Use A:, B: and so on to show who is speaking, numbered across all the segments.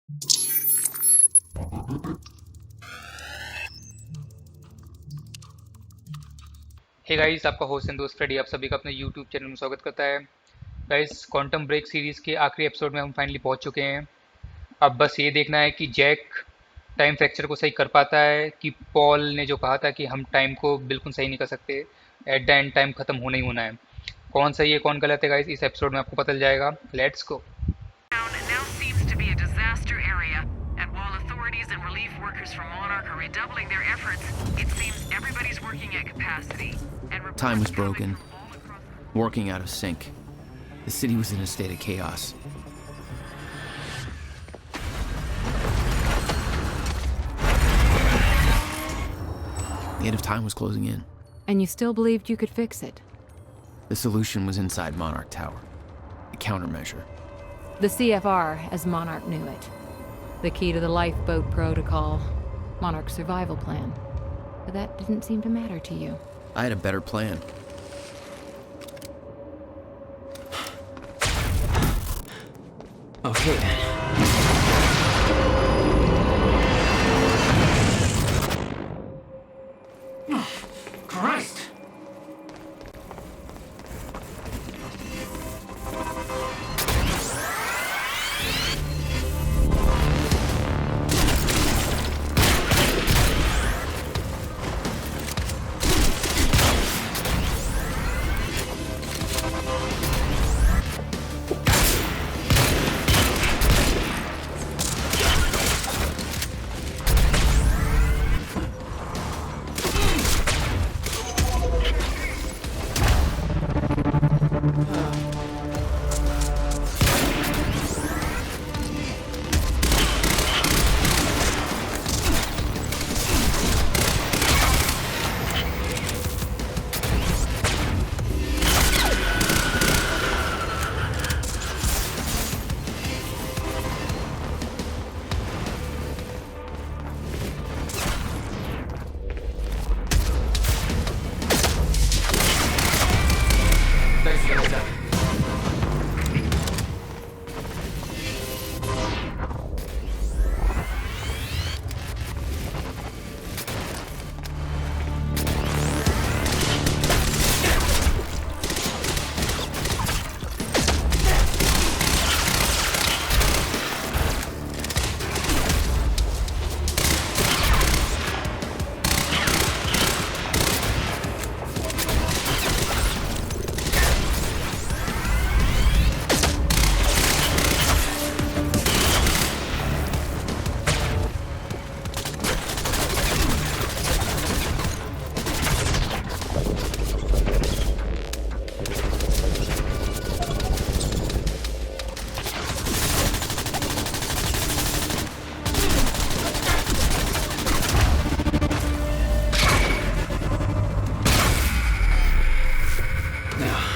A: Hey guys, आपका host and दोस्त Freddy आप सभी का अपने यूट्यूब चैनल में स्वागत करता है। गाइस, क्वांटम ब्रेक सीरीज़ के आखिरी एपिसोड में हम फाइनली पहुंच चुके हैं। अब बस ये देखना है कि जैक टाइम फ्रैक्चर को सही कर पाता है कि पॉल ने जो कहा था कि हम टाइम को बिल्कुल सही नहीं कर सकते, एट द एंड टाइम खत्म होना ही होना है। कौन सही है कौन गलत है गाइस, इस एपिसोड में आपको पता चल जाएगा। Let's go.
B: Now seems to be a disaster area, and while authorities and relief workers from Monarch are redoubling their efforts, it seems everybody's working at capacity. And
C: Time was
B: reports
C: broken.
B: coming from all across
C: Working out of sync. The city was in a state of chaos. The end of time was closing in.
D: And you still believed you could fix it?
C: The solution was inside Monarch Tower. A countermeasure.
D: The CFR, as Monarch knew it. The key to the lifeboat protocol. Monarch's survival plan. But that didn't seem to matter to you.
C: I had a better plan.
E: Okay then. Christ!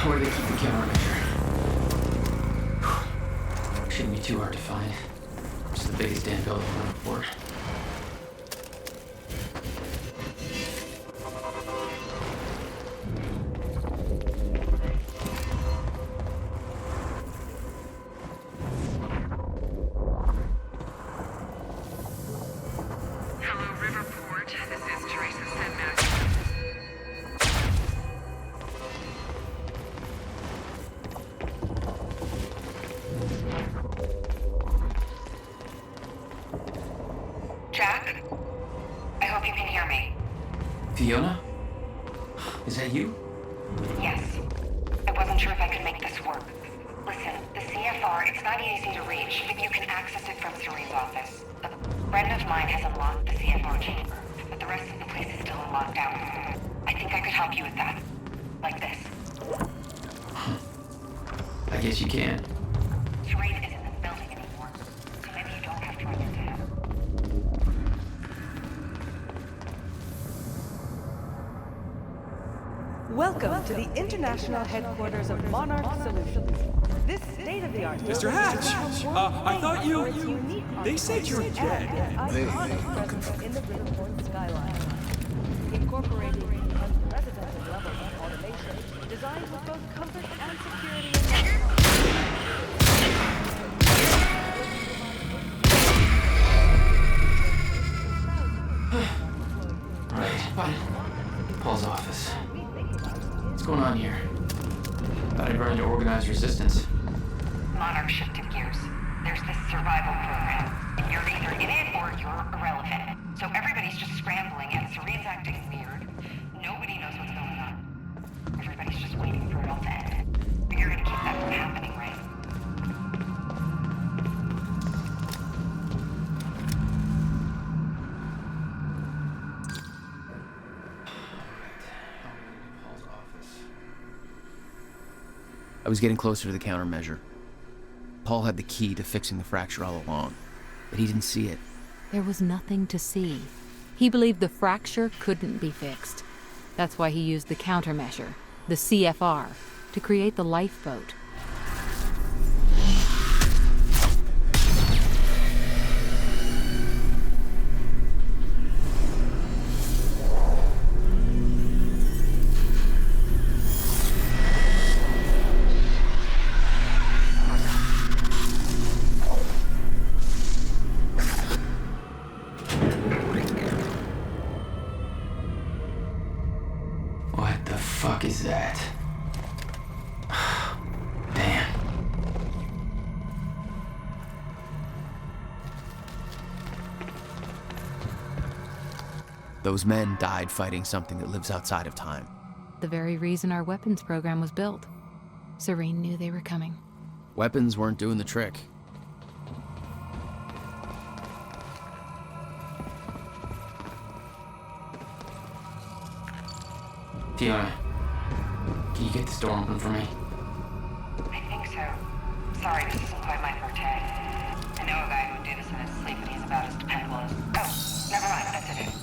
E: Where do they keep the countermeasure? Shouldn't be too hard to find. It's the biggest damn building on the port.
B: Hello, Riverport. This is Teresa Sedmak. Jack? I hope you can hear me.
E: Fiona? Is that you?
F: Yes. I wasn't sure if I could make this work. Listen, the CFR, it's not easy to reach, but you can access it from Serene's office. A friend of mine has unlocked the CFR chamber, but the rest of the place is still in lockdown. I think I could help you with that. Like this.
E: I guess you can.
F: Serene isn't in the building anymore, so maybe you don't have to run into him.
G: Welcome to the international headquarters of Monarch Solutions. This state-of-the-art
H: Mr. Hatch! I thought you... They said you were dead.
G: They in the Riverport skyline. Incorporating unprecedented levels of automation designed with both comfort and security in mind.
E: organized resistance.
F: Monarch shifted gears. There's this survival program, and you're either in it or you're irrelevant. So everybody's just scrambling, and Serene's acting weird. Nobody knows what's going on. Everybody's just waiting for it all to end. But you're gonna keep that from happening, right?
C: I was getting closer to the countermeasure. Paul had the key to fixing the fracture all along, but he didn't see it.
D: There was nothing to see. He believed the fracture couldn't be fixed. That's why he used the countermeasure, the CFR, to create the lifeboat.
E: What the fuck is that? Damn.
C: Those men died fighting something that lives outside of time.
D: The very reason our weapons program was built. Serene knew they were coming.
C: Weapons weren't doing the trick.
E: Fiona, can you get this door open for me?
F: I think so. Sorry, this isn't quite my forte. I know a guy who would do this in his sleep, and he's about as dependable as... Oh, never mind, that's it.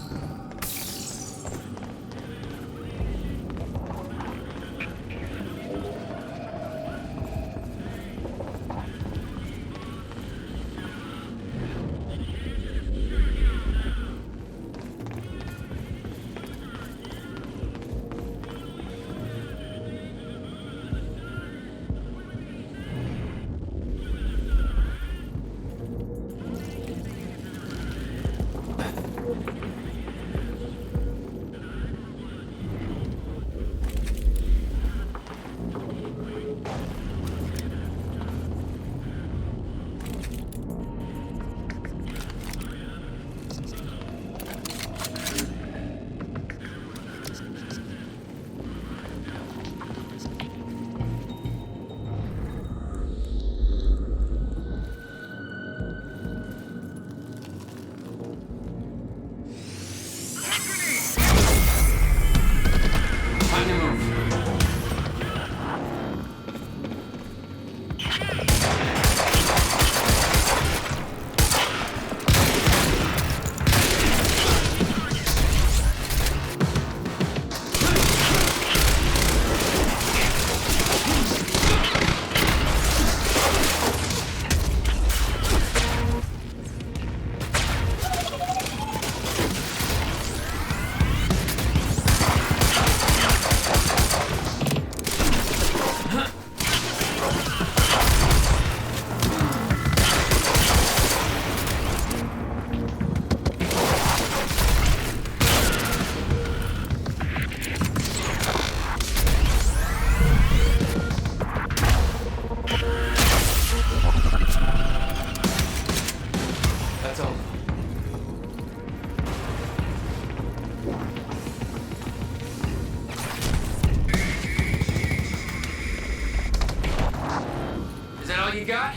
E: you got?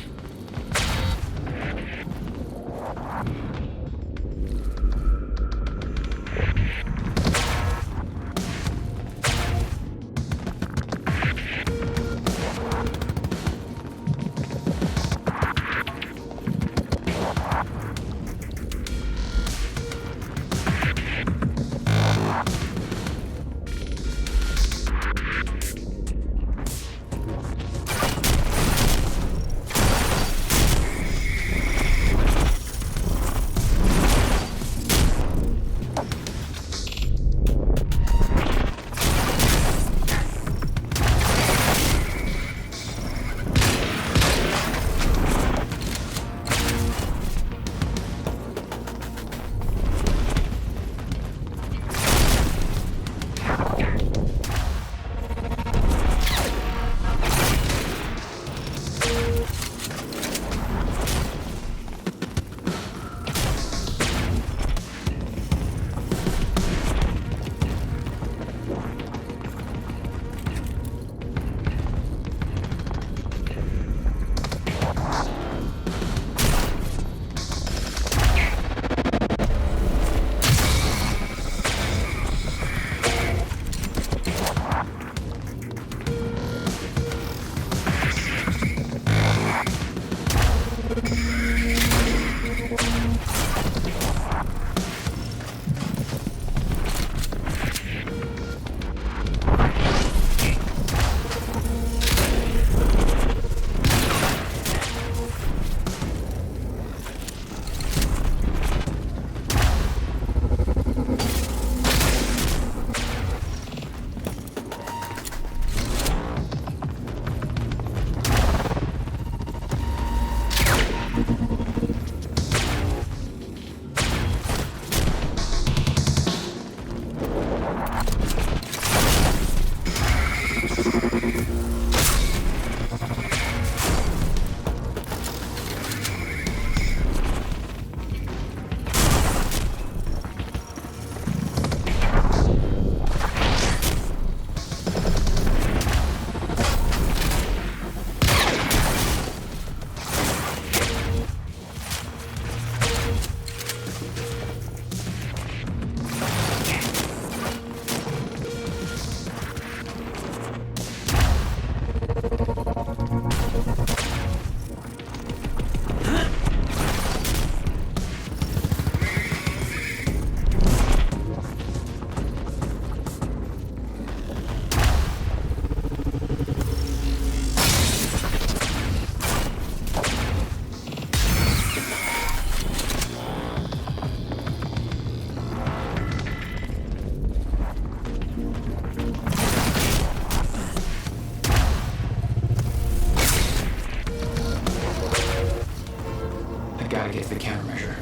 E: the countermeasure.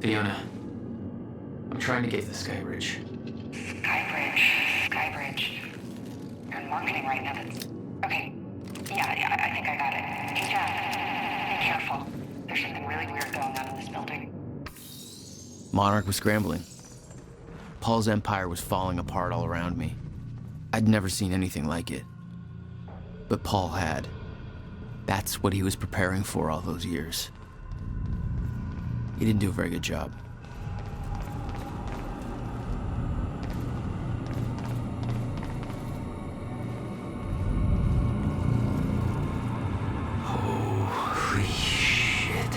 E: Fiona, I'm trying to get to the Sky Bridge.
F: Skybridge. You're in marketing right now. Okay. Yeah, I think I got it. Hey, Jack, be careful. There's something really weird going on in this building.
C: Monarch was scrambling. Paul's empire was falling apart all around me. I'd never seen anything like it. But Paul had. That's what he was preparing for all those years. He didn't do a very good job.
E: Holy shit.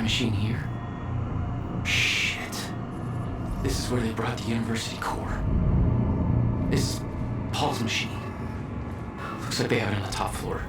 E: Machine here? Shit. This is where they brought the university core. This is Paul's machine. Looks like they have it on the top floor.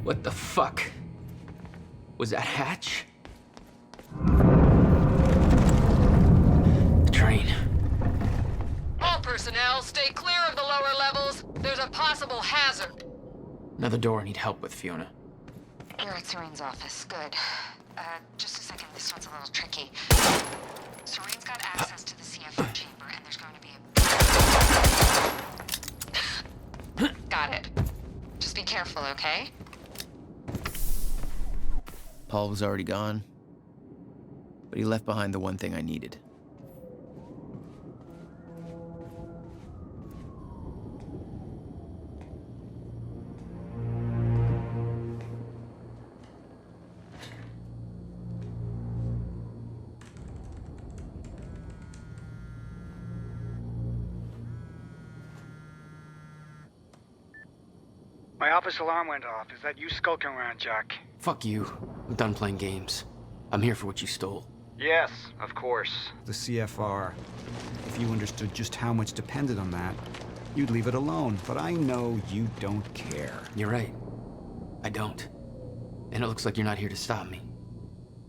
E: What the fuck? Was that hatch? The train.
B: All personnel, stay clear of the lower levels. There's a possible hazard.
E: Another door I need help with, Fiona.
F: You're at Serene's office. Good. Just a second. This one's a little tricky. Serene's got access to the CFR chamber, and there's going to be a... Got it. Just be careful, okay?
C: Paul was already gone, but he left behind the one thing I needed.
I: My office alarm went off. Is that you skulking around, Jack?
E: Fuck you. I'm done playing games. I'm here for what you stole.
I: Yes, of course.
J: The CFR. If you understood just how much depended on that, you'd leave it alone. But I know you don't care.
E: You're right. I don't. And it looks like you're not here to stop me.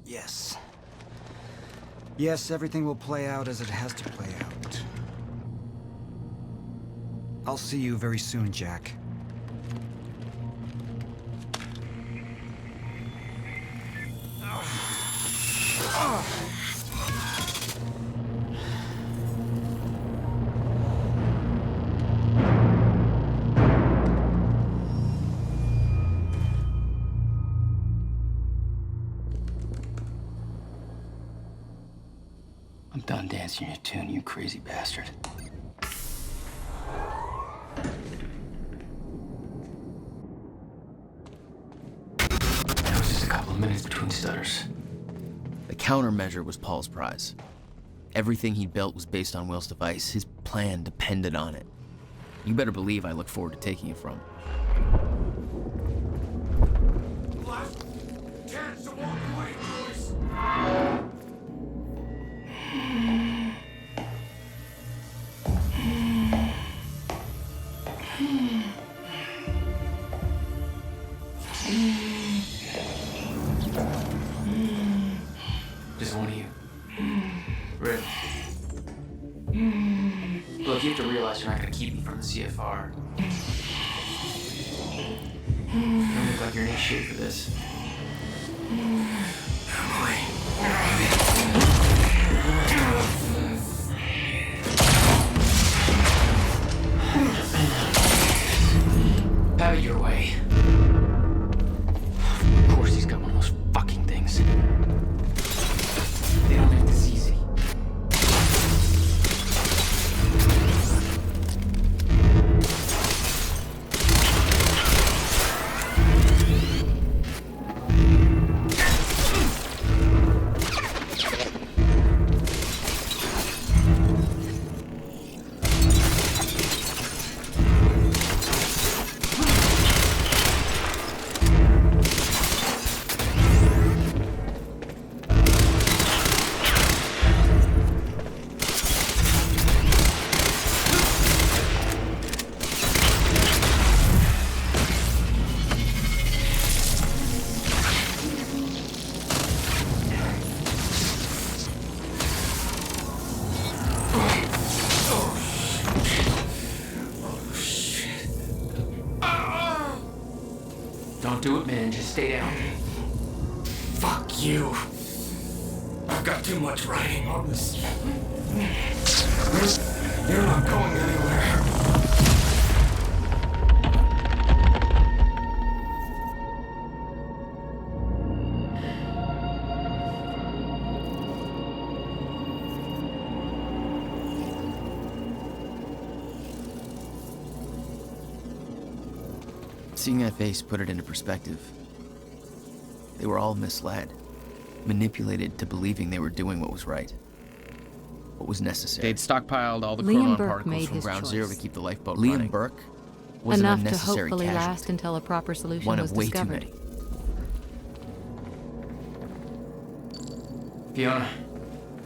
J: Yes. Yes, everything will play out as it has to play out. I'll see you very soon, Jack.
E: I'm done dancing your tune, you crazy bastard. That was just a couple of minutes between stutters.
C: The countermeasure was Paul's prize. Everything he built was based on Will's device. His plan depended on it. You better believe I look forward to taking it from him.
H: Last chance to walk away, Joyce.
C: Look, you have to realize you're not gonna keep me from the CFR. You don't look like you're in any shape for this. Have it your way. Of course he's got one of those fucking things. They don't make this easy. Don't do it, man. Just stay down.
H: Fuck you. I've got too much writing on this. You're not going anywhere.
C: Seeing that face put it into perspective. They were all misled, manipulated to believing they were doing what was right, what was necessary.
K: They'd stockpiled all the
D: Liam
K: chronon
D: Burke
K: particles
D: made
K: from
D: his
K: ground
D: choice.
K: zero to keep the lifeboat
C: Liam
K: running.
C: Burke was an
D: Enough to
C: unnecessary
D: hopefully
C: casualty.
D: last until a proper solution
C: One
D: was
C: of way
D: discovered.
C: too many.
E: Fiona,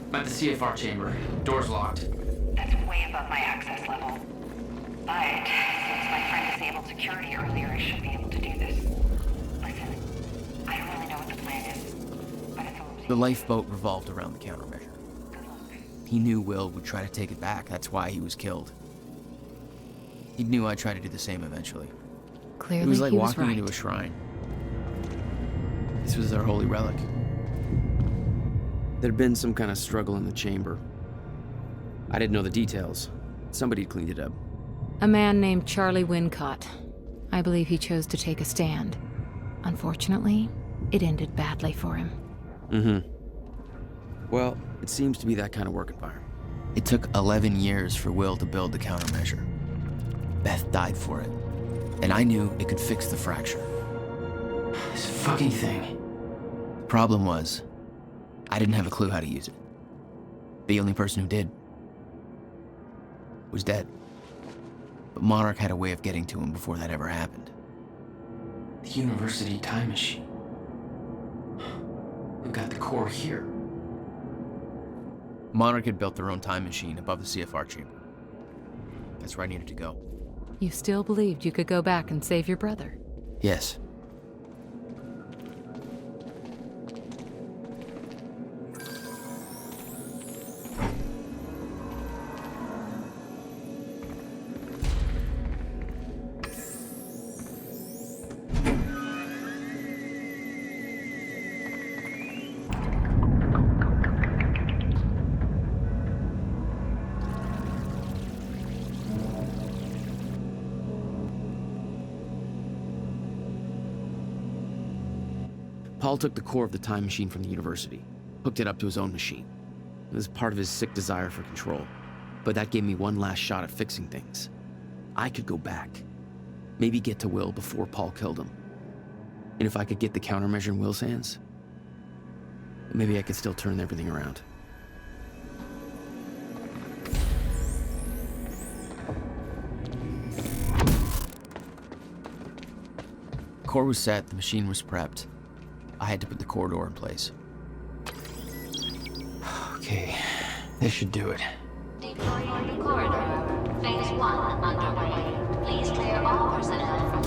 E: I'm at the CFR chamber. Door's locked.
F: That's way above my access level. But since my friend disabled security earlier, I should be able to do this. Listen, I don't really know what the plan is, but it's a losing.
C: The lifeboat revolved around the countermeasure.
F: Good luck.
C: He knew Will would try to take it back. That's why he was killed. He knew I'd try to do the same eventually.
D: Clearly,
C: It was like
D: he was
C: walking
D: right.
C: into a shrine. This was their holy relic.
L: There'd been some kind of struggle in the chamber. I didn't know the details. Somebody cleaned it up.
D: A man named Charlie Wincott. I believe he chose to take a stand. Unfortunately, it ended badly for him.
L: Mm-hmm. Well, it seems to be that kind of work environment.
C: It took 11 years for Will to build the countermeasure. Beth died for it. And I knew it could fix the fracture.
E: This fucking thing.
C: The problem was, I didn't have a clue how to use it. The only person who did was dead. But Monarch had a way of getting to him before that ever happened.
E: The university time machine. We've got the core here.
C: Monarch had built their own time machine above the CFR chamber. That's where I needed to go.
D: You still believed you could go back and save your brother?
C: Yes.
L: Paul took the core of the time machine from the university, hooked it up to his own machine. It was part of his sick desire for control, but that gave me one last shot at fixing things. I could go back, maybe get to Will before Paul killed him. And if I could get the countermeasure in Will's hands, maybe I could still turn everything around.
C: Core was set, the machine was prepped. I had to put the corridor in place.
E: Okay, this should do it.
M: Deploying the corridor. Phase 1 underway. Please clear all personnel from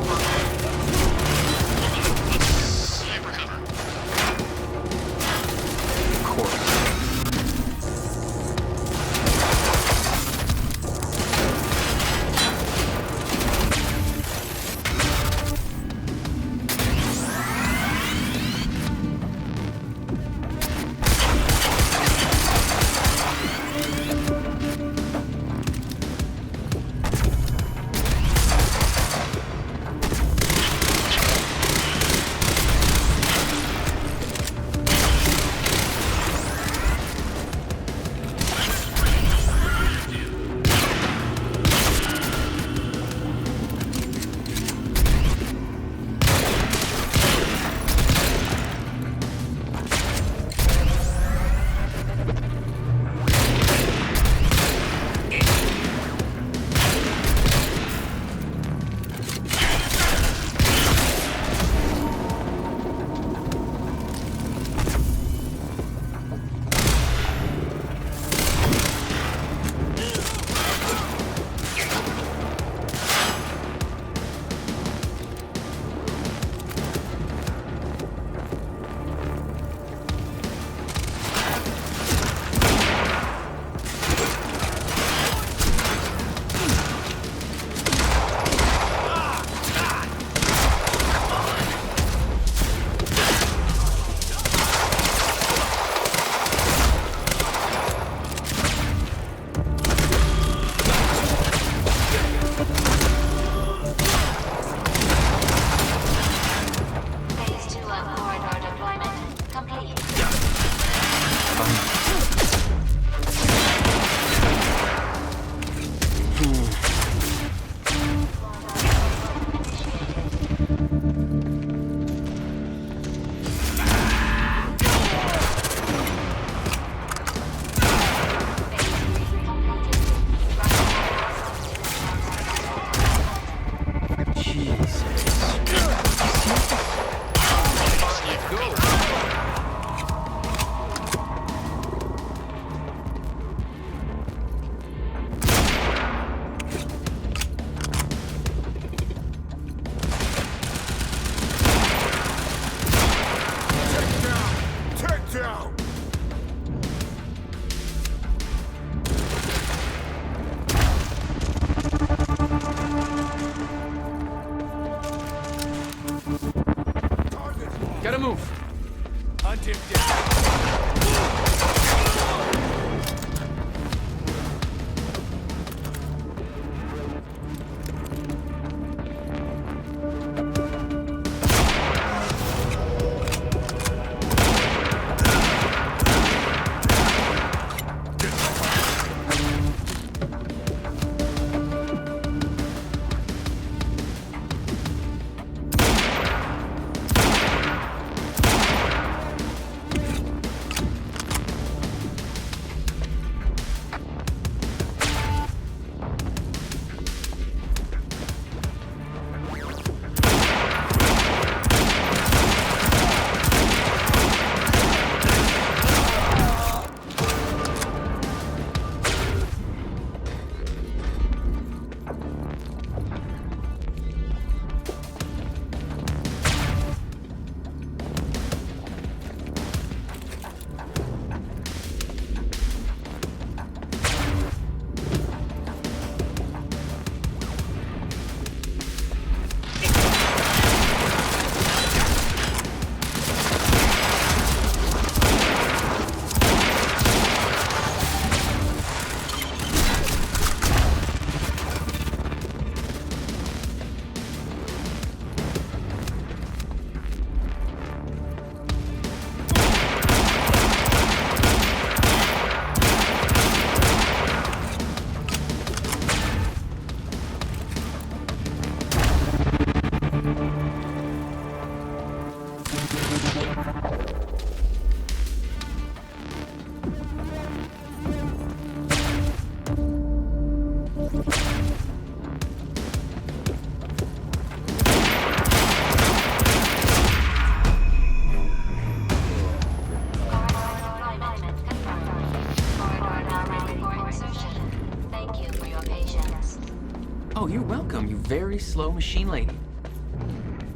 L: Oh, you're welcome, you very slow machine lady.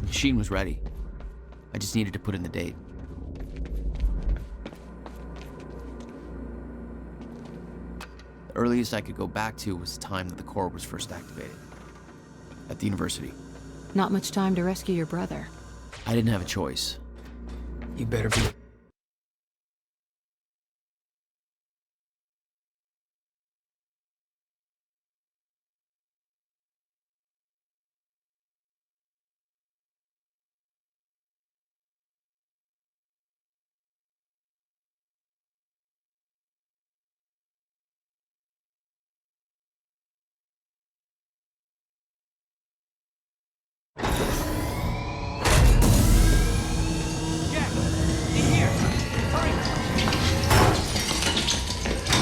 C: Machine was ready. I just needed to put in the date. The earliest I could go back to was the time that the core was first activated. At the university.
D: Not much time to rescue your brother.
C: I didn't have a choice.
E: You better be.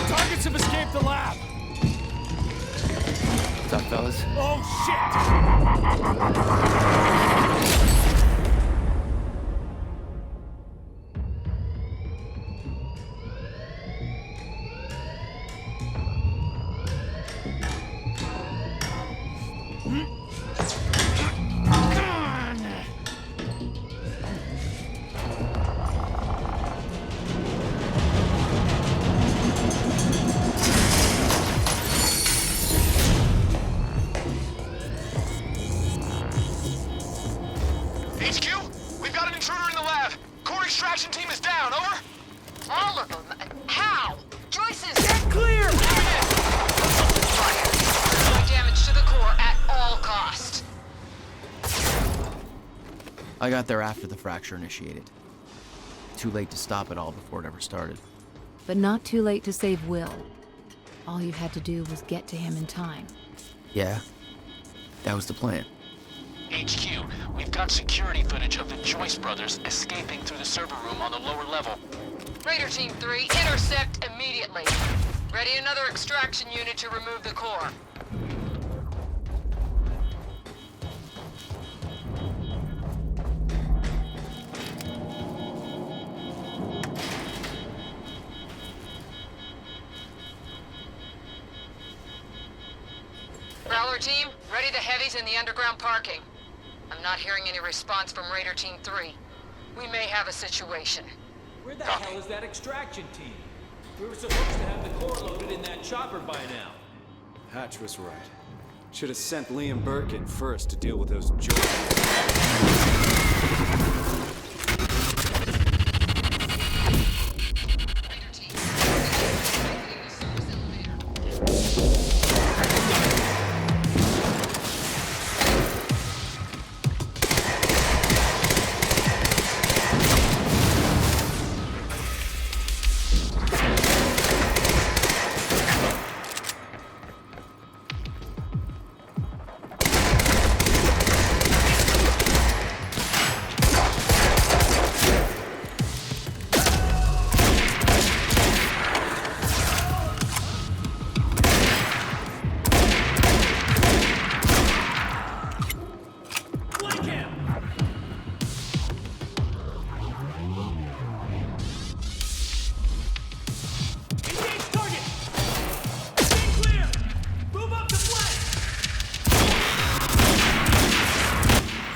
H: Targets have escaped the lab!
C: What's up, fellas?
H: Oh,
K: HQ, we've got an intruder in the lab. Core extraction team is down, over.
B: All of them? How? Joyce's...
H: Get clear!
B: Fire. No damage to the core at all cost.
C: I got there after the fracture initiated. Too late to stop it all before it ever started.
D: But not too late to save Will. All you had to do was get to him in time.
C: Yeah, that was the plan.
E: HQ, we've got security footage of the Joyce brothers escaping through the server room on the lower level.
B: Raider Team 3, intercept immediately. Ready another extraction unit to remove the core. Prowler Team, ready the heavies in the underground parking. I'm not hearing any response from Raider Team 3. We may have a situation.
N: Where the hell is that extraction team? We were supposed to have the core loaded in that chopper by now.
J: Hatch was right. Should have sent Liam Burke in first to deal with those jerks.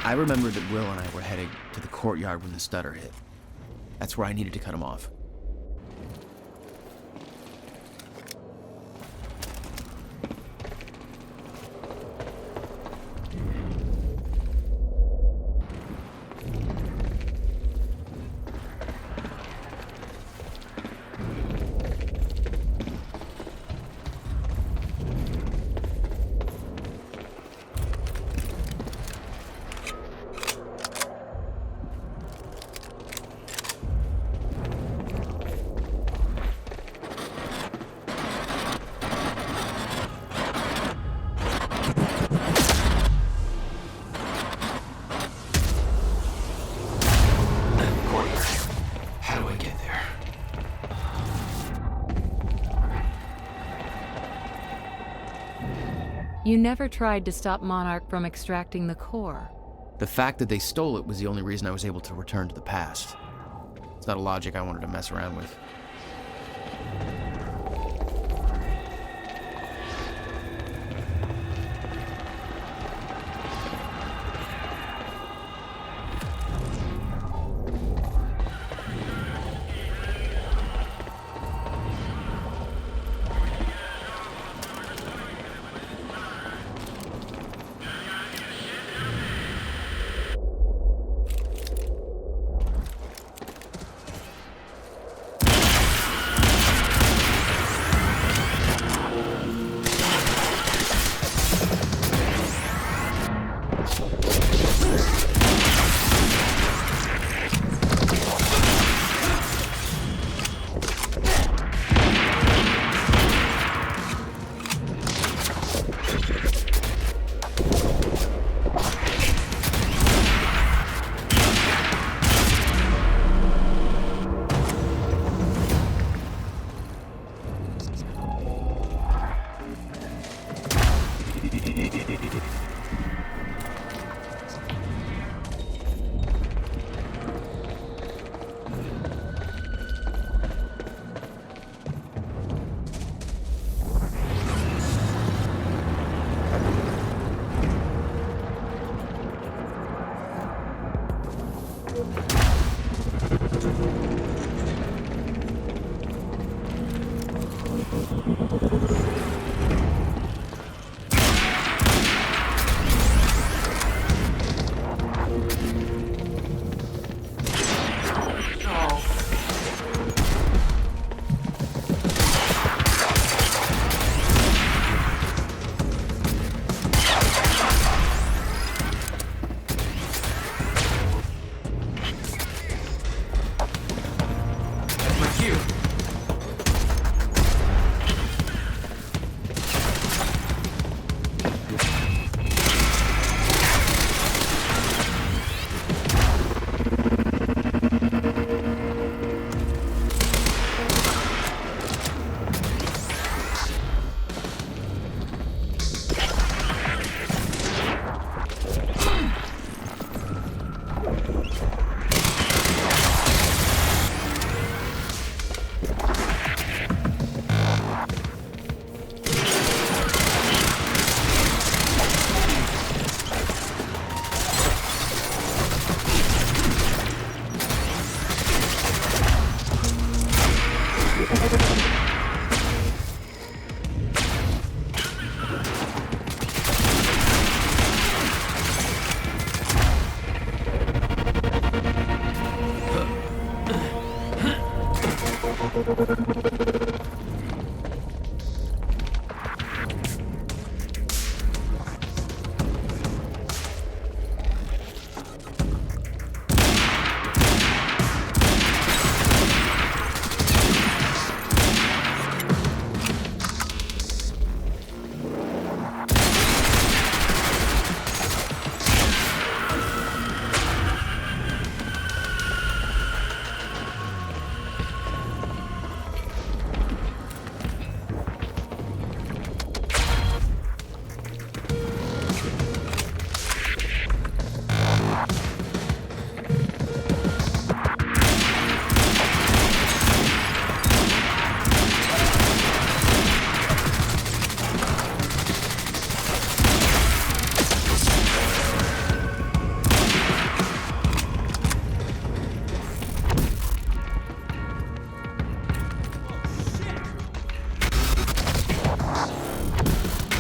C: I remember that Will and I were heading to the courtyard when the stutter hit. That's where I needed to cut him off.
D: You never tried to stop Monarch from extracting the core.
C: The fact that they stole it was the only reason I was able to return to the past. It's not a logic I wanted to mess around with.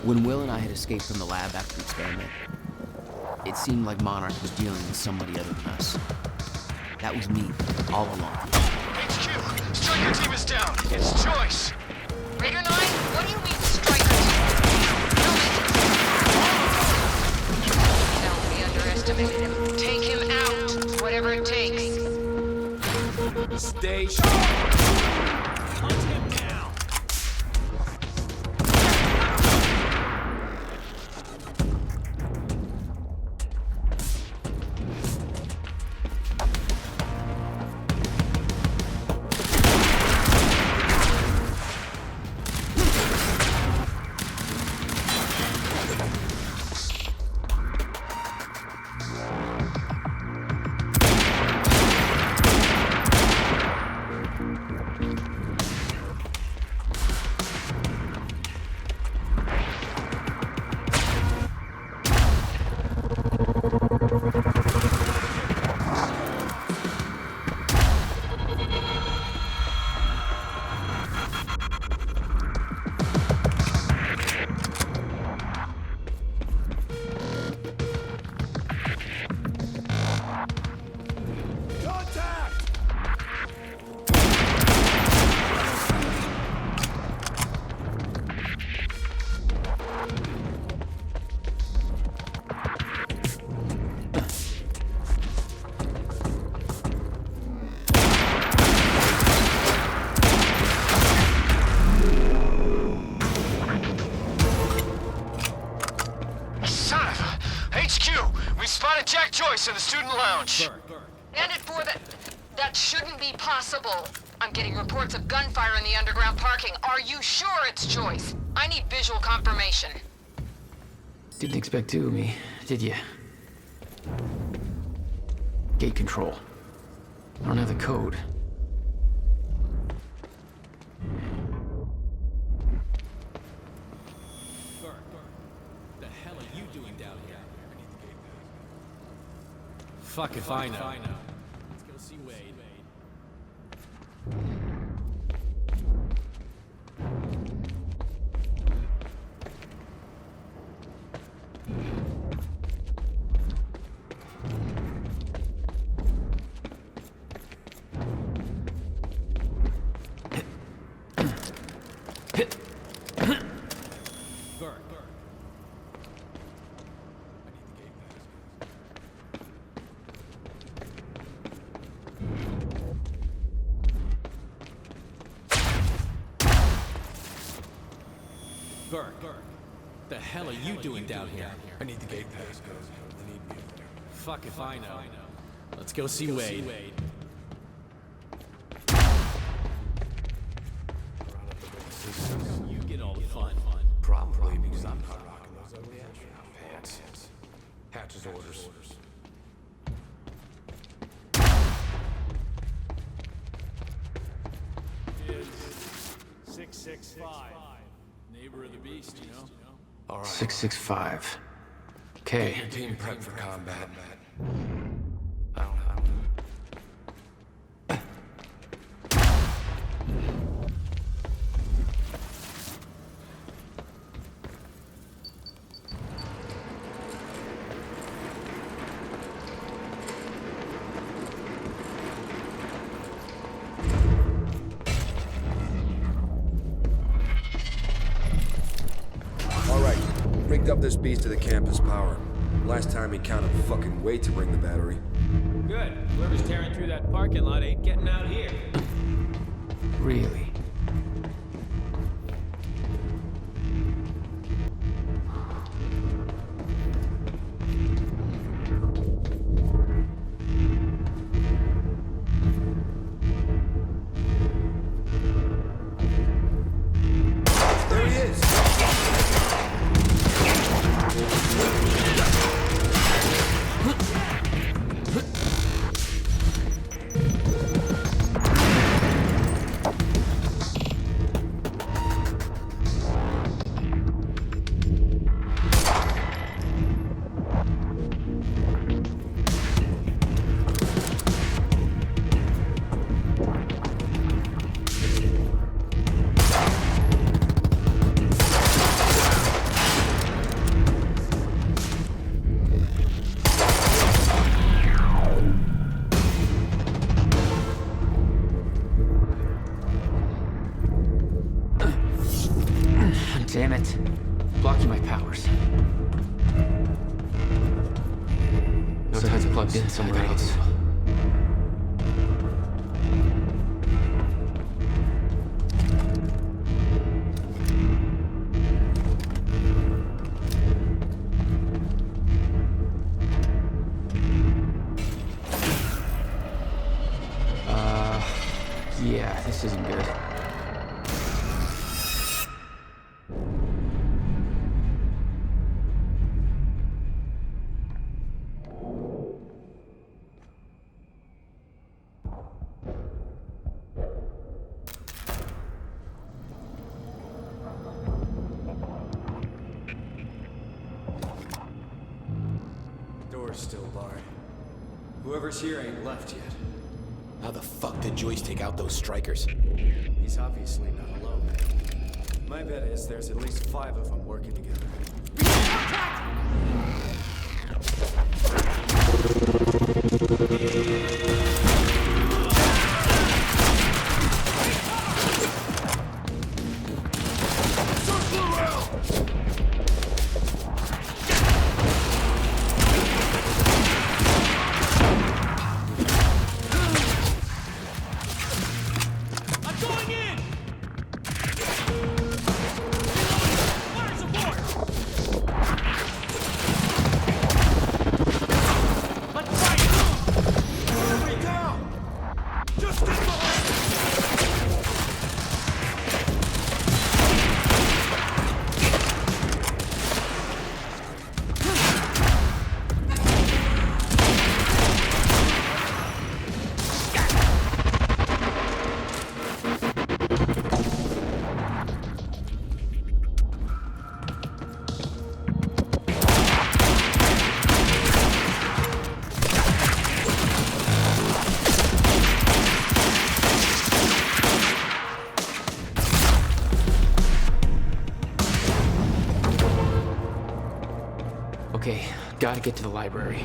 C: When Will and I had escaped from the lab after the experiment, it seemed like Monarch was dealing with somebody other than us. That was me, all along.
K: HQ! Striker team is down! It's Joyce!
B: Raider 9, what do you mean striker team? Don't be underestimated him. Take him out, whatever it takes.
N: Stay sharp. Hunt him down.
K: Jack Joyce in the student lounge.
B: Bandit 4, that shouldn't be possible. I'm getting reports of gunfire in the underground parking. Are you sure it's Joyce? I need visual confirmation.
C: Didn't expect two of me, did you? Gate control. I don't have the code.
N: The hell are you doing down here? Fuck if I know. Let's go see Wade. The hell are you doing down here?
H: I need the gate pass. I need me.
N: Fuck if I know. Let's go see Wade. You get all the fun.
H: Probably because I'm not rocking those ugly pants. Hatch's orders.
N: It's 665. Neighbor of the beast, you know?
H: All right.
C: 665. Okay.
H: Get your team prepped for combat.
O: Up this beast to the campus power. Last time he counted fucking way to bring the battery.
N: Good. Whoever's tearing through that parking lot ain't getting out here.
C: Really?
O: There he is!
L: Damn it. Blocking my powers. No time to plug in somewhere else. Yeah, this isn't good.
O: Door's still barred. Whoever's here ain't left yet.
H: How the fuck did Joyce take out those strikers?
O: He's obviously not alone. My bet is there's at least 5 of them working together.
L: Okay, gotta get to the library.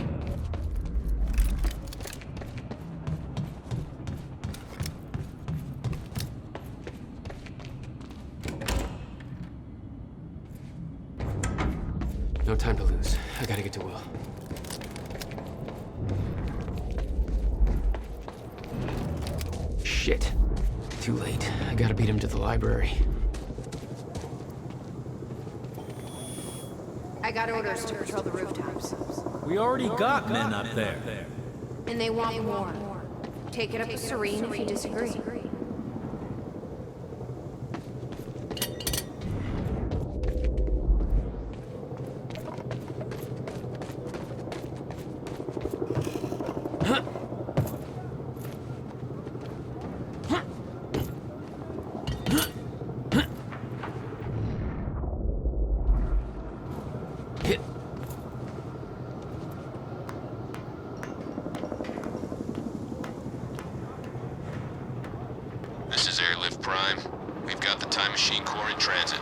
L: No time to lose. I gotta get to Will. Shit. Too late. I gotta beat him to the library.
P: I got orders to patrol the rooftops.
N: We already got men up there.
P: And they want more. Take it up with Serene if you disagree.
Q: This is Airlift Prime. We've got the Time Machine Corps in transit.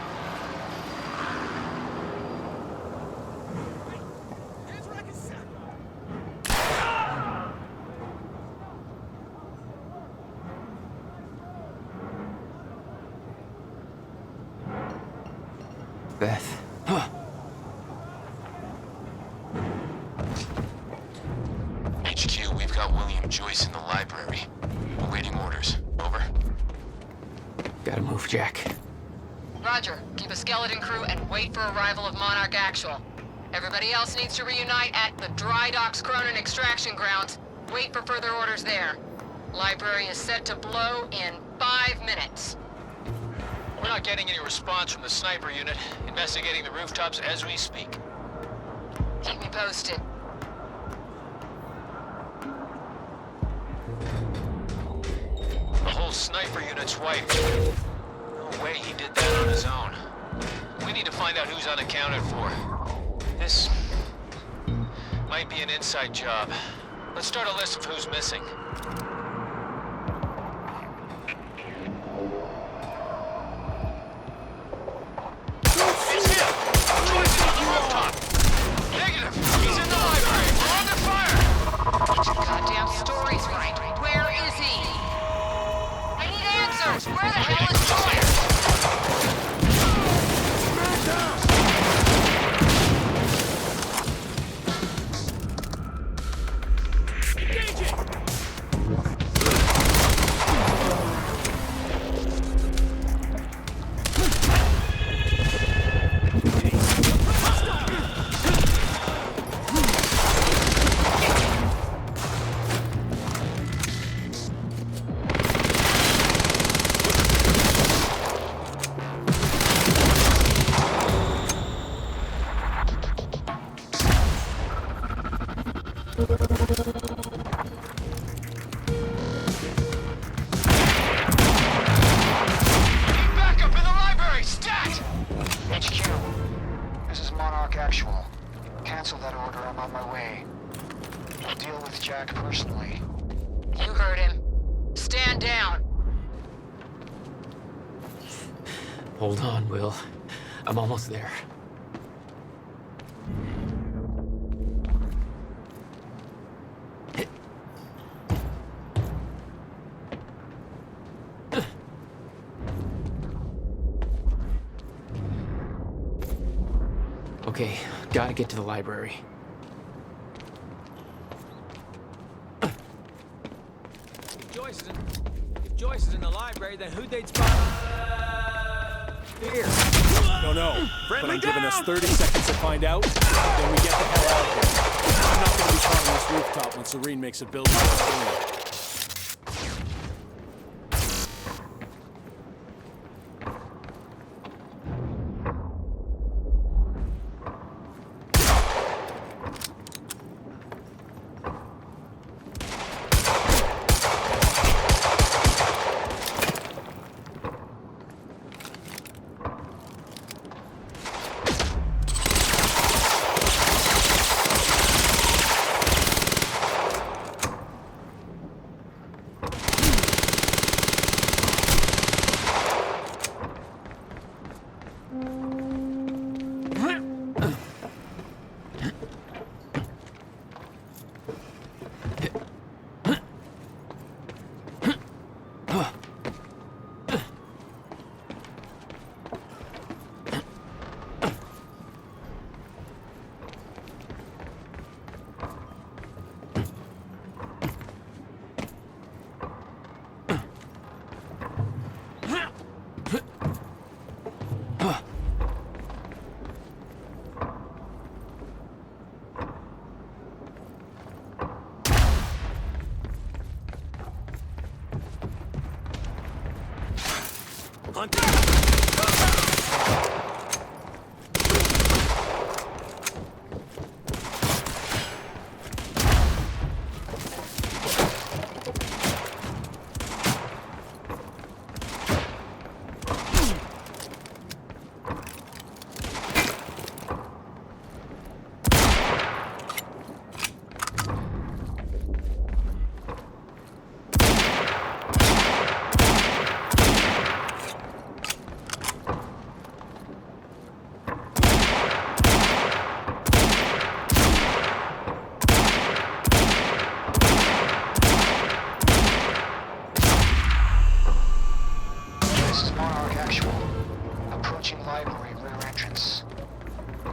L: Beth.
Q: HQ, we've got William Joyce in the library. Awaiting orders. Over.
L: Gotta move, Jack.
B: Roger. Keep a skeleton crew and wait for arrival of Monarch Actual. Everybody else needs to reunite at the Dry Docks Cronin extraction grounds. Wait for further orders there. Library is set to blow in 5 minutes.
N: We're not getting any response from the sniper unit. Investigating the rooftops as we speak.
B: Keep me posted.
N: The whole sniper unit's wiped. No way he did that on his own. We need to find out who's unaccounted for. This might be an inside job. Let's start a list of who's missing. It's him! Joyce on the rooftop! Negative! He's in the library! We're under fire!
B: Get your goddamn stories right. Where is he? I need answers! Where the hell is Joyce?
K: Backup in the library! Stat!
R: HQ, this is Monarch Actual. Cancel that order, I'm on my way. I'll deal with Jack personally.
B: You heard him. Stand down.
E: Hold on, Will. I'm almost there. Okay, gotta get to the library.
S: If Joyce is in the library, then who'd they spot?
T: Here. Don't know, but I'm giving us 30 seconds to find out, then we get the hell out of here. I'm not gonna be caught on this rooftop when Serene makes a building.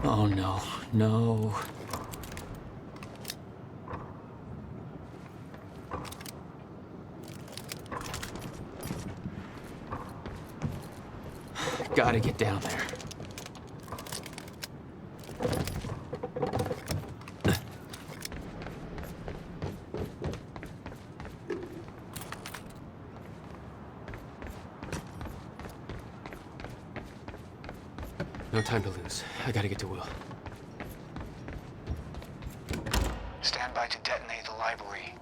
E: Oh no, no. Gotta get down there. No time to lose. I gotta get to Will.
R: Stand by to detonate the library.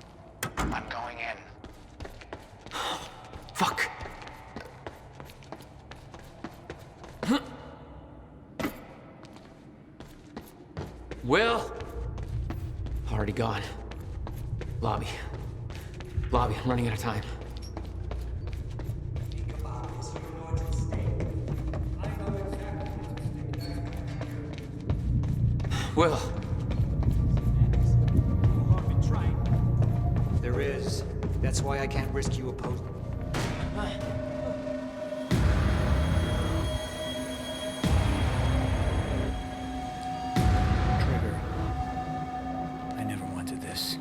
R: I'm going in.
E: Fuck. Will! Already gone. Lobby. Lobby, I'm running out of time. Will.
J: There is. That's why I can't risk you opposing. Trigger. I never wanted this.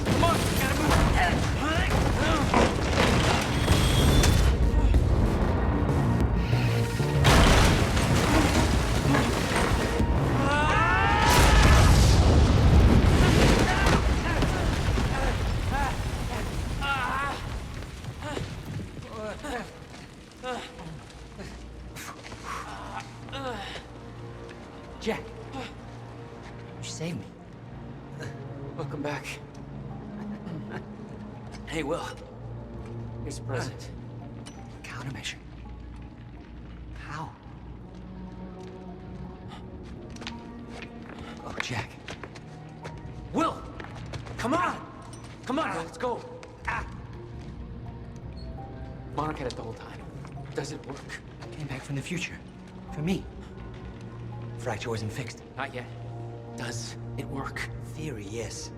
S: Come on, gotta move
E: Jack, you saved me.
L: Welcome back.
E: Hey, Will. Here's a present. Countermeasure. How? Oh, Jack. Will! Come on! Come on, let's go.
L: Monarch had it the whole time. Does it work?
E: Came back from the future. For me. Fracture wasn't fixed.
L: Not yet. Does it work?
E: Theory, yes.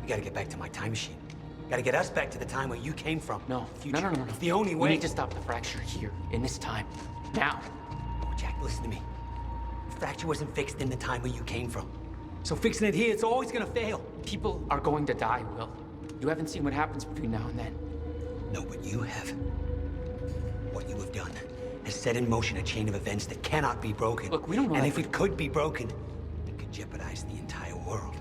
E: We gotta get back to my time machine. Gotta get us back to the time where you came from.
L: No.
E: Future.
L: No.
E: It's the only way.
L: We need to stop the fracture here, in this time. Now.
E: Oh, Jack, listen to me. The fracture wasn't fixed in the time where you came from. So fixing it here, it's always gonna fail.
L: People are going to die, Will. You haven't seen what happens between now and then.
E: No, but you have. What you have done has set in motion a chain of events that cannot be broken.
L: Look, we don't know.
E: And if it could be broken, it could jeopardize the entire world.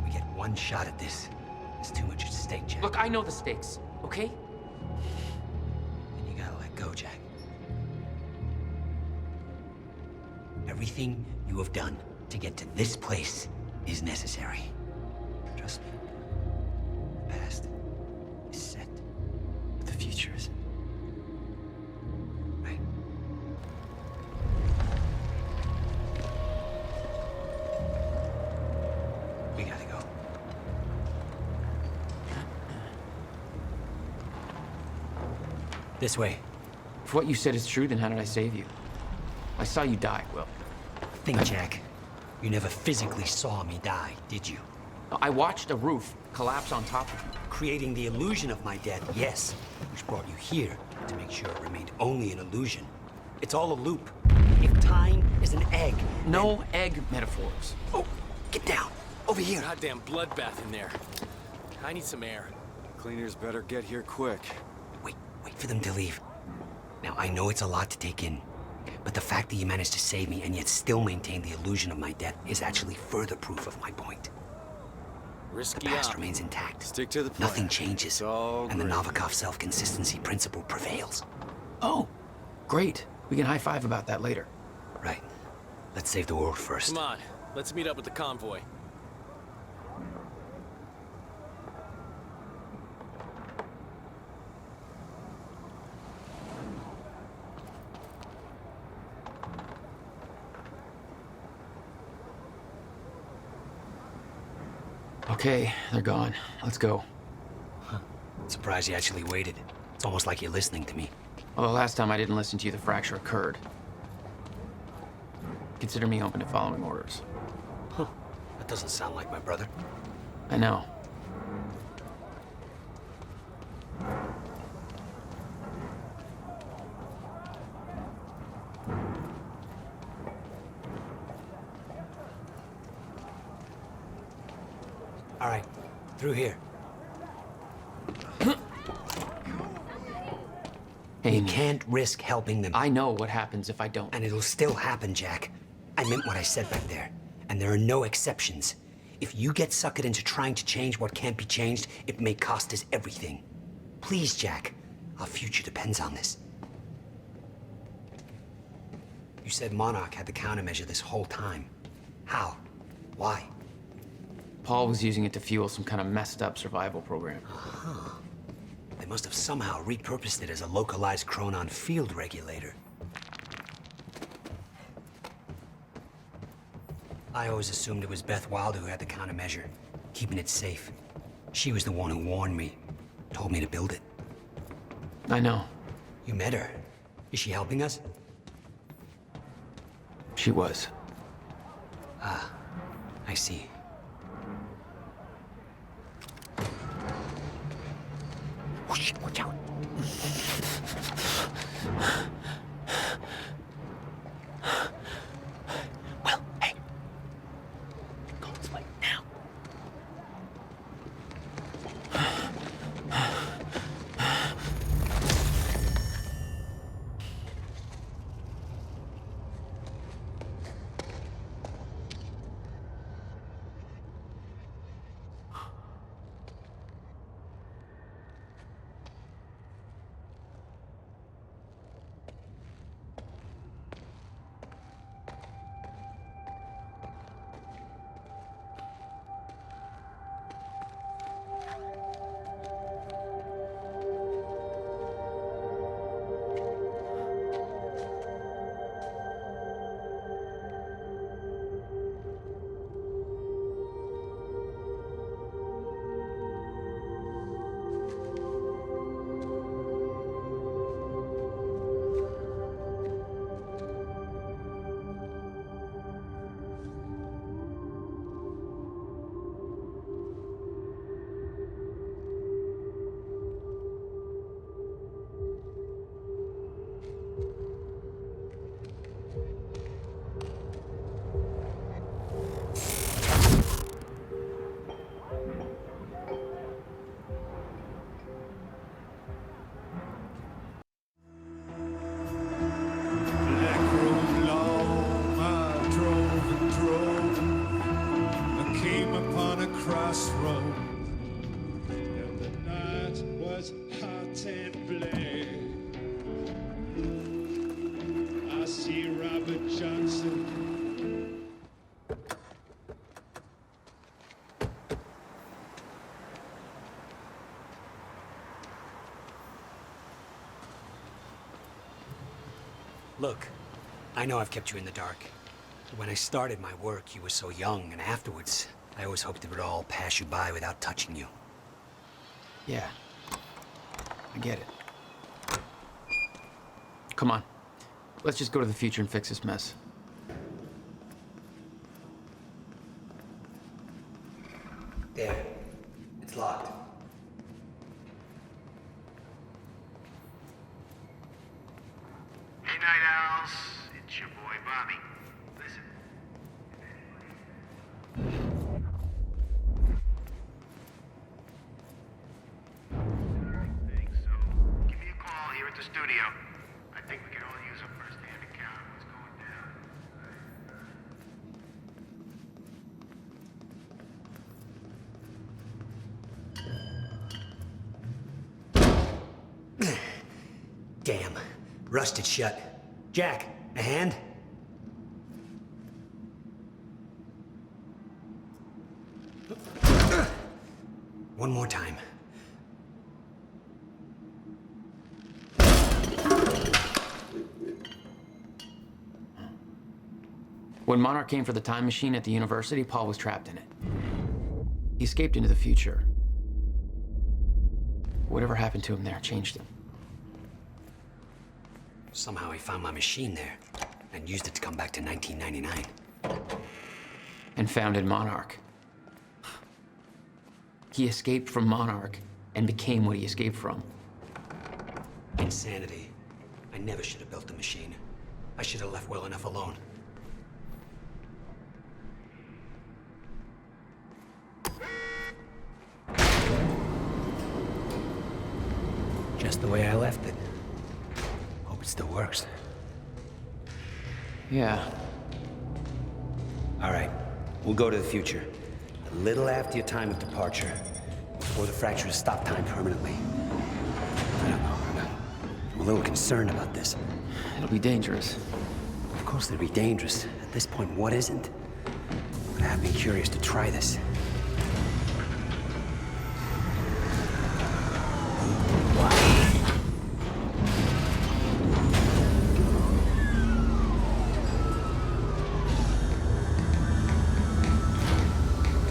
E: We get one shot at this. There's too much at stake, Jack.
L: Look, I know the stakes, okay?
E: And you gotta let go, Jack. Everything you have done to get to this place is necessary. Trust me. The past is set, but the future isn't. Right? We gotta go. This way.
L: If what you said is true, then how did I save you? I saw you die, Will.
E: Think, Jack. You never physically saw me die, did you?
L: I watched a roof collapse on top of you.
E: Creating the illusion of my death, yes. Which brought you here to make sure it remained only an illusion. It's all a loop. If time is an egg,
L: no egg metaphors.
E: Oh, get down. Over here.
T: Goddamn bloodbath in there. I need some air.
O: Cleaners better get here quick.
E: Wait for them to leave. Now, I know it's a lot to take in, but the fact that you managed to save me and yet still maintain the illusion of my death is actually further proof of my point.
T: Risky
E: the past remains intact.
O: Stick to the plan.
E: Nothing changes, and the Novikov self-consistency principle prevails.
L: Oh, great. We can high-five about that later.
E: Right. Let's save the world first.
T: Come on, let's meet up with the convoy.
L: Okay, they're gone. Let's go.
E: Huh. Surprised you actually waited. It's almost like you're listening to me.
L: Well, the last time I didn't listen to you, the fracture occurred. Consider me open to following orders.
E: Huh. That doesn't sound like my brother.
L: I know.
E: All right, through here.
L: Hey,
E: you can't risk helping them.
L: I know what happens if I don't.
E: And it'll still happen, Jack. I meant what I said back there. And there are no exceptions. If you get suckered into trying to change what can't be changed, it may cost us everything. Please, Jack. Our future depends on this. You said Monarch had the countermeasure this whole time. How? Why?
L: Paul was using it to fuel some kind of messed up survival program.
E: Huh. They must have somehow repurposed it as a localized Chronon field regulator. I always assumed it was Beth Wilder who had the countermeasure, keeping it safe. She was the one who warned me, told me to build it.
L: I know.
E: You met her. Is she helping us?
L: She was.
E: Ah, I see. Shh, watch out. Well, hey. Go this way, now. Look, I know I've kept you in the dark. When I started my work, you were so young, and afterwards, I always hoped it would all pass you by without touching you.
L: Yeah. I get it. Come on. Let's just go to the future and fix this mess.
E: There. It's locked.
U: Hey, Night Owls. It's your boy, Bobby. Listen. So, give me a call here at the studio. I think we can all use a first-hand account of what's going down.
E: Damn. Rusted shut. Jack, a hand? One more time.
L: When Monarch came for the time machine at the university, Paul was trapped in it. He escaped into the future. Whatever happened to him there changed him.
E: Somehow he found my machine there and used it to come back to 1999.
L: And founded Monarch. He escaped from Monarch and became what he escaped from.
E: Insanity. I never should have built the machine. I should have left well enough alone. Just the way I left it. Hope it still works.
L: Yeah.
E: All right, we'll go to the future. A little after your time of departure, before the fractures stop time permanently. I don't know, I'm a little concerned about this.
L: It'll be dangerous.
E: Of course it'll be dangerous. At this point, what isn't? But I've been curious to try this.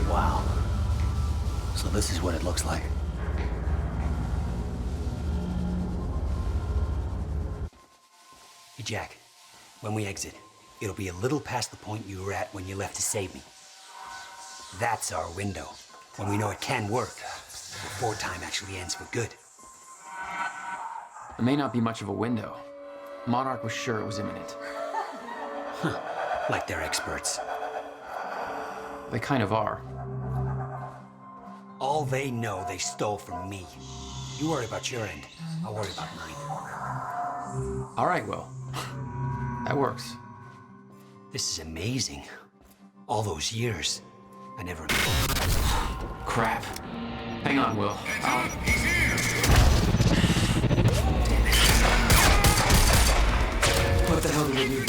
E: Wow. So this is what it looks like. Hey, Jack. When we exit, it'll be a little past the point you were at when you left to save me. That's our window, when we know it can work, before time actually ends for good.
L: It may not be much of a window. Monarch was sure it was imminent.
E: Huh. Like they're experts.
L: They kind of are.
E: All they know they stole from me. You worry about your end, I'll worry about mine.
L: All right, Will. That works.
E: This is amazing. All those years, I never...
L: Crap. Hang on, Will. What the hell did we do?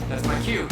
L: That's my cue.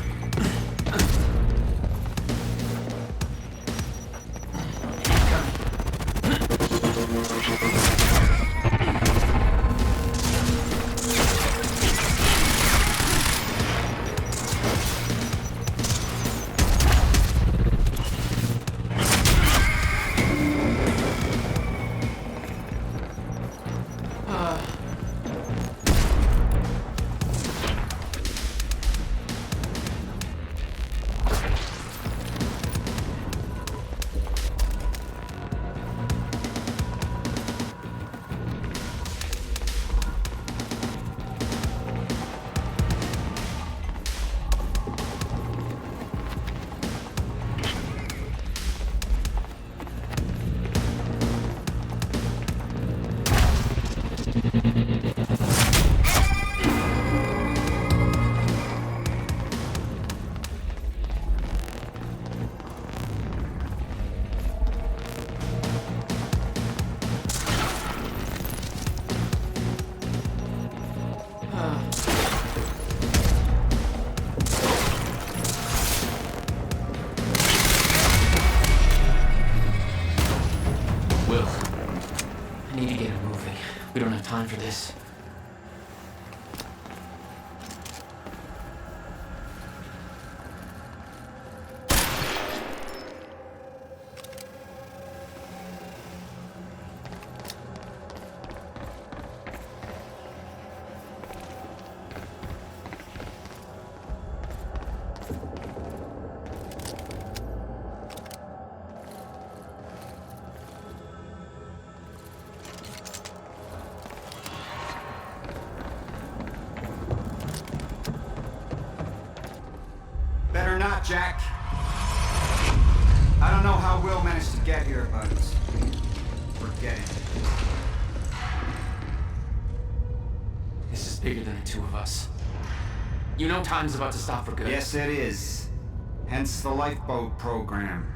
C: time for this.
J: Better not, Jack. I don't know how Will managed to get here, but forget it.
C: This is bigger than the two of us. You know time's about to stop for good.
J: Yes, it is. Hence the lifeboat program.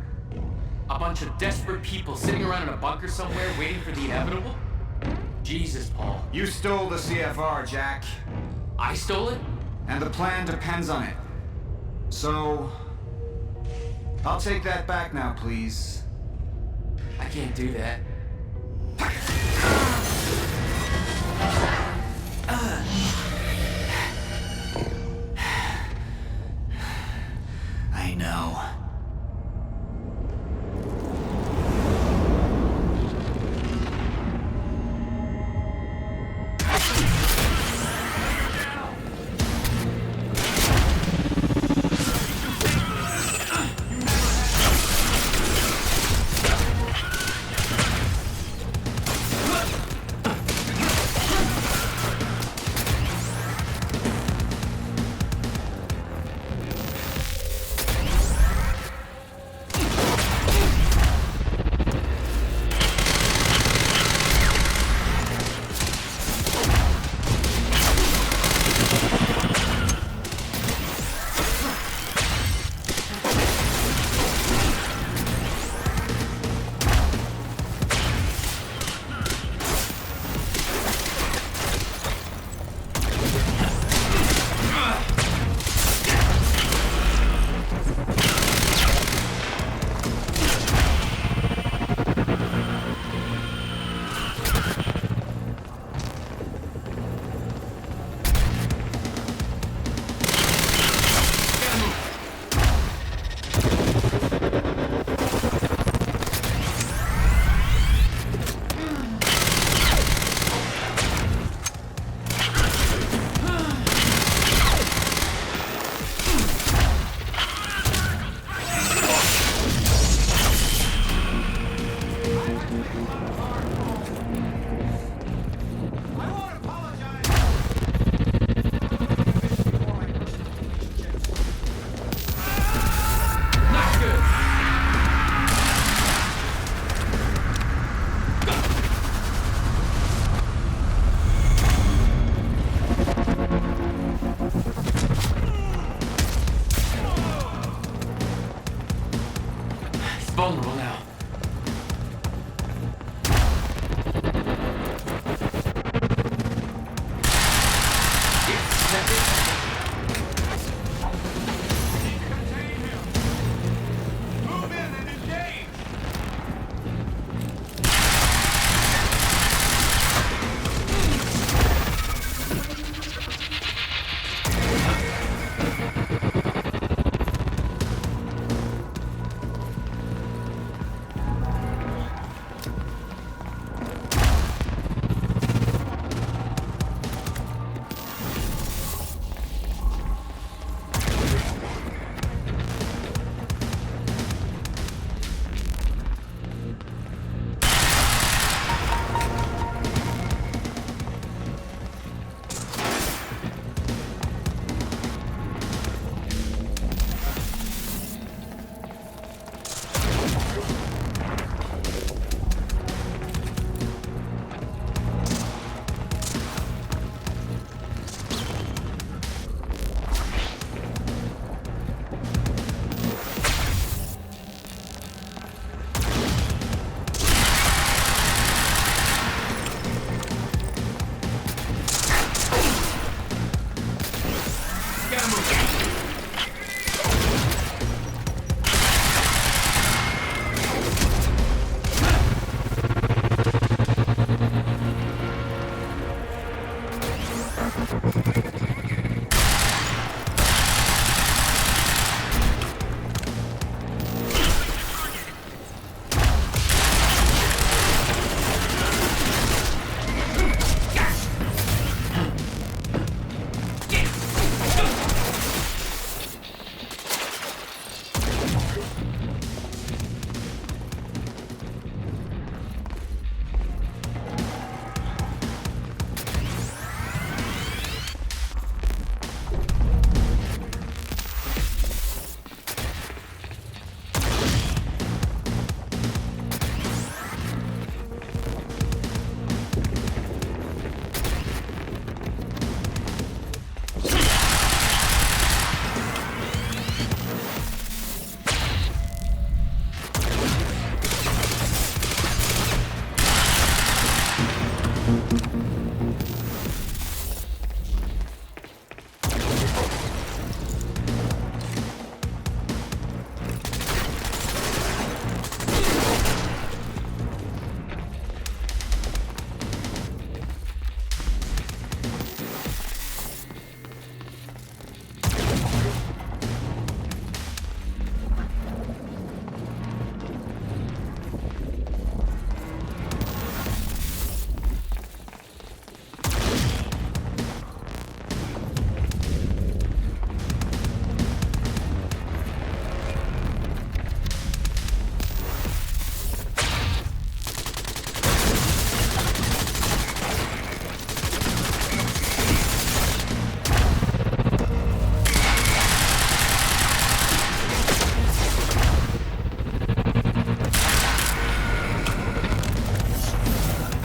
C: A bunch of desperate people sitting around in a bunker somewhere waiting for the inevitable? Jesus, Paul.
J: You stole the CFR, Jack.
C: I stole it?
J: And the plan depends on it. So, I'll take that back now, please.
C: I can't do that.
J: I know.
C: Vulnerable now.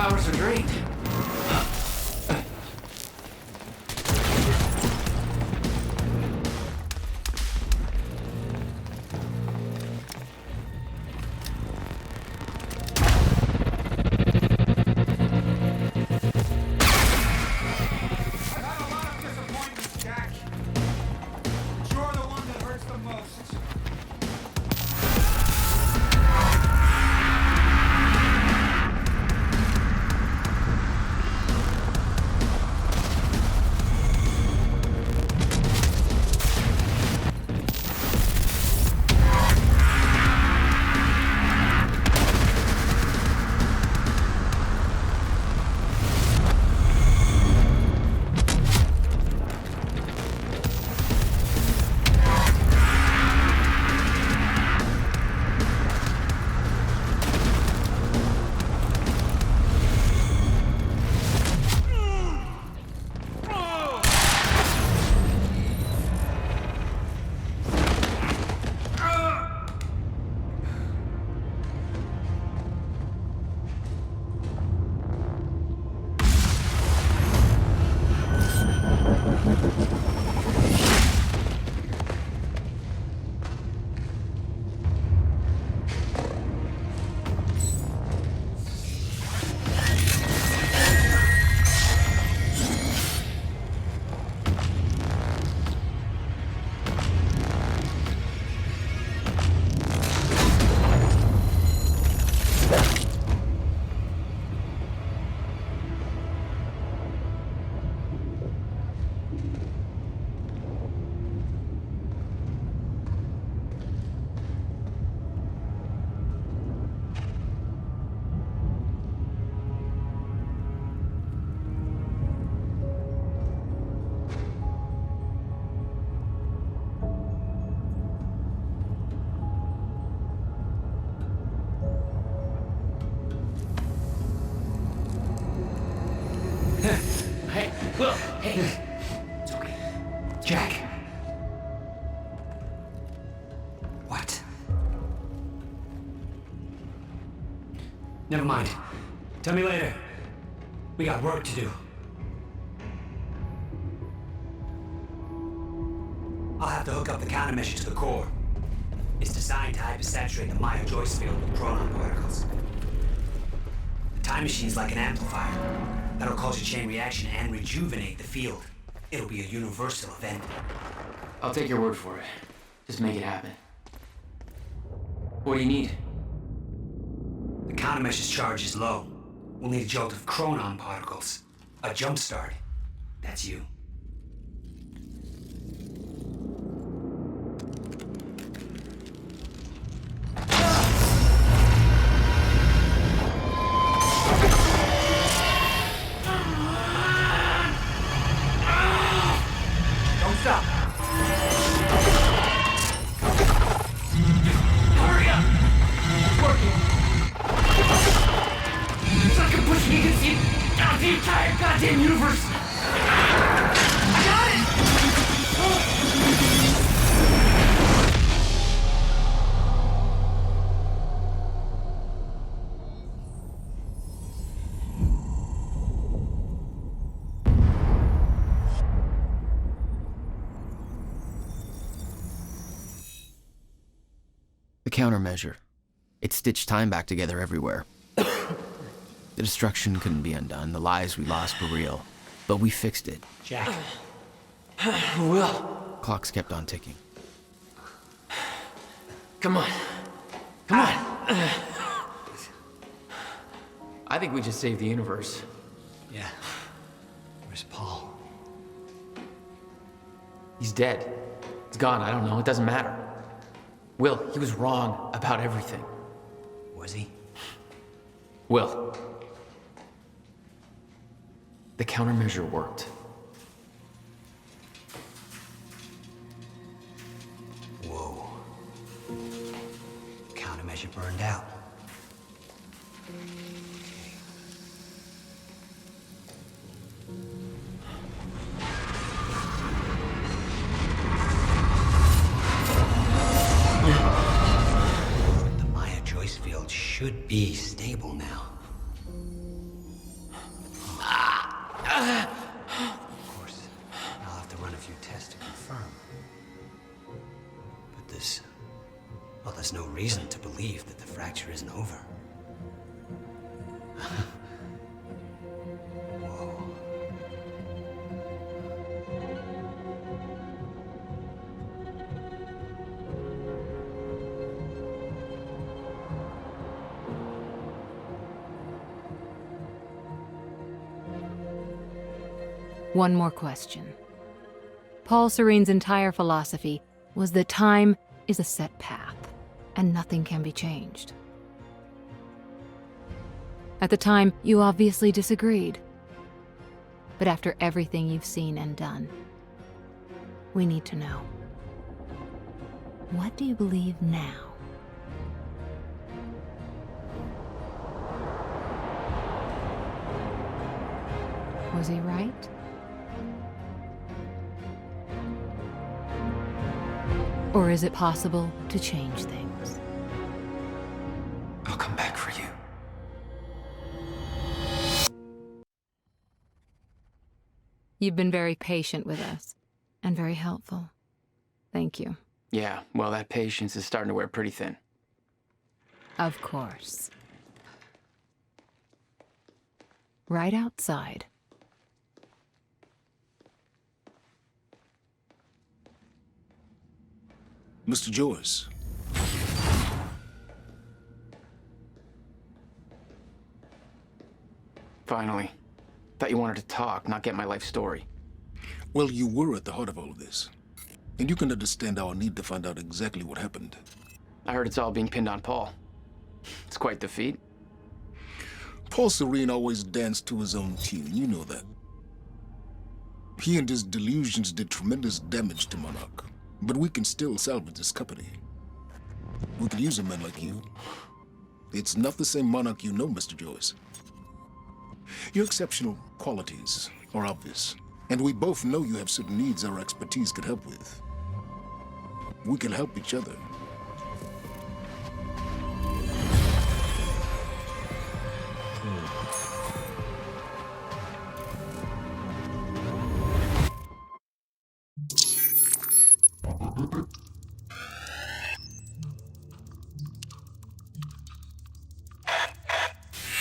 C: powers are drained. Hey, Will, hey. It's okay. Jack.
E: What? Never mind. Tell me later. We got work to do. I'll have to hook up the countermeasure to the core. It's designed to hypersaturate the Maya Joyce field with chronon particles. The time machine's like an amplifier. That'll cause a chain reaction and rejuvenate the field. It'll be a universal event.
C: I'll take your word for it. Just make it happen. What do you need?
E: The countermeasure's charge is low. We'll need a jolt of chronon particles. A jump start. That's you.
C: Countermeasure. It stitched time back together everywhere. The destruction couldn't be undone. The lives we lost were real. But we fixed it.
E: Jack.
C: Will. Clocks kept on ticking. Come on. Come on. I think we just saved the universe.
E: Yeah. Where's Paul?
C: He's dead. He's gone. I don't know. It doesn't matter. Will, he was wrong about everything.
E: Was he?
C: Will. The countermeasure worked.
E: Whoa. Countermeasure burned out. The Maya Joyce field should be stable now. reason to believe that the fracture isn't over. Whoa.
D: One more question. Paul Serene's entire philosophy was that time is a set path, and nothing can be changed. At the time, you obviously disagreed. But after everything you've seen and done, we need to know. What do you believe now? Was he right? Or is it possible to change things?
E: I'll come back for you.
D: You've been very patient with us, and very helpful. Thank you.
C: Yeah, well, that patience is starting to wear pretty thin.
D: Of course. Right outside.
A: Mr. Joyce.
C: Finally. Thought you wanted to talk, not get my life story.
A: Well, you were at the heart of all of this. And you can understand our need to find out exactly what happened.
C: I heard it's all being pinned on Paul. It's quite the feat.
A: Paul Serene always danced to his own tune, you know that. He and his delusions did tremendous damage to Monarch. But we can still salvage this company. We could use a man like you. It's not the same Monarch you know, Mr. Joyce. Your exceptional qualities are obvious, and we both know you have certain needs our expertise could help with. We can help each other.